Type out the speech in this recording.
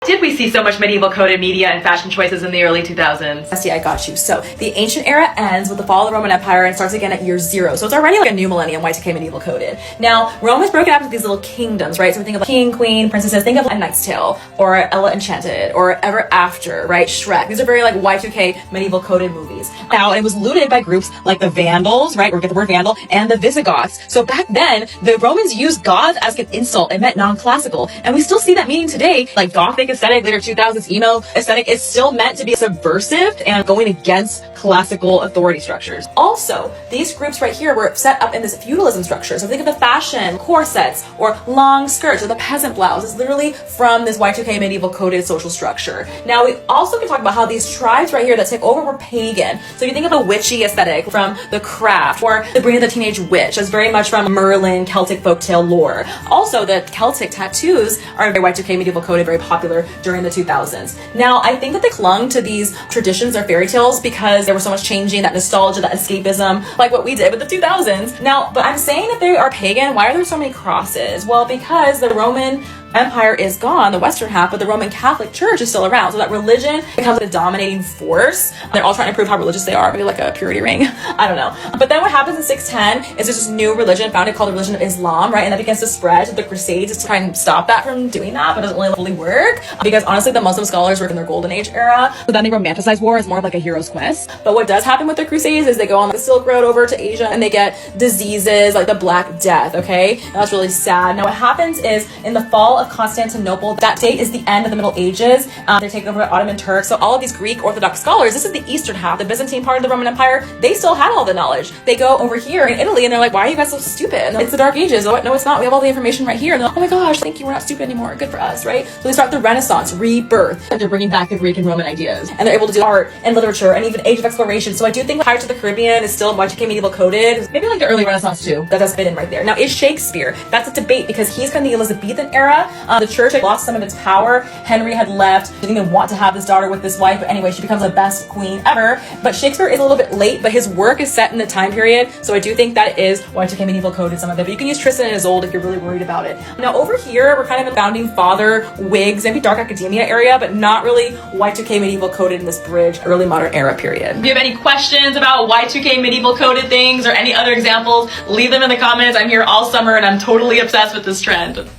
did we see so much medieval coded media and fashion choices in the early 2000s? Bestie, I got you. So the ancient era ends with the fall of the Roman Empire and starts again at year 0. So it's already like a new millennium, Y2K medieval coded. Now, Rome is broken up into these little kingdoms, right? So we think of like king, queen, princesses. Think of A Knight's Tale or Ella Enchanted or Ever After, right? Shrek. These are very like Y2K medieval coded movies. Now, it was looted by groups like the Vandals, right? Or get the word Vandal, and the Visigoths. So back then, the Romans used goths as an insult. It meant non-classical. And we still see that meaning today. Like Gothic aesthetic, later 2000s emo aesthetic is still meant to be subversive and going against classical authority structures. Also, these groups right here were set up in this feudalism structure. So think of the fashion, corsets, or long skirts, or the peasant blouse. It's literally from this Y2K medieval coded social structure. Now, we also can talk about how these tribes right here that took over were pagan. So you think of a witchy aesthetic from the craft, or the Bring of the Teenage Witch. That's very much from Merlin, Celtic folktale lore. Also, the Celtic tattoos are very Y2K medieval coded, very popular during the 2000s. Now, I think that they clung to these traditions or fairy tales because there was so much changing, that nostalgia, that escapism, like what we did with the 2000s. Now, but I'm saying that they are pagan. Why are there so many crosses? Well, because the Roman Empire is gone, the western half, but the Roman Catholic Church is still around. So that religion becomes a dominating force. They're all trying to prove how religious they are, maybe like a purity ring. I don't know. But then what happens in 610 is there's this new religion founded called the religion of Islam, right? And that begins to spread to the Crusades to try and stop that from doing that, but it doesn't really fully work because honestly, the Muslim scholars were in their golden age era. So then they romanticize war as more of like a hero's quest. But what does happen with the Crusades is they go on the Silk Road over to Asia and they get diseases like the Black Death, okay? And that's really sad. Now what happens is in the fall of Constantinople, that date is the end of the Middle Ages. They're taken over by Ottoman Turks. So all of these Greek Orthodox scholars, this is the eastern half, the Byzantine part of the Roman Empire, they still had all the knowledge. They go over here in Italy and they're like, why are you guys so stupid? And it's the Dark Ages. Oh, no, it's not. We have all the information right here. And they're like, oh my gosh, thank you. We're not stupid anymore. Good for us, right? So they start the Renaissance, rebirth. They're bringing back the Greek and Roman ideas. And they're able to do art and literature and even Age of Exploration. So I do think Pirates of the Caribbean is still Y2K medieval coded. Maybe like the early Renaissance too. That does fit in right there. Now, is Shakespeare? That's a debate because he's kind of the Elizabethan era. The church had lost some of its power. Henry had left. Didn't even want to have this daughter with this wife. But anyway, she becomes the best queen ever. But Shakespeare is a little bit late, but his work is set in the time period. So I do think that is Y2K medieval coded some of it. But you can use Tristan and Isolde if you're really worried about it. Now over here, we're kind of in the founding father wigs, maybe dark academia area, but not really Y2K medieval coded in this bridge, early modern era period. If you have any questions about Y2K medieval coded things or any other examples, leave them in the comments. I'm here all summer and I'm totally obsessed with this trend.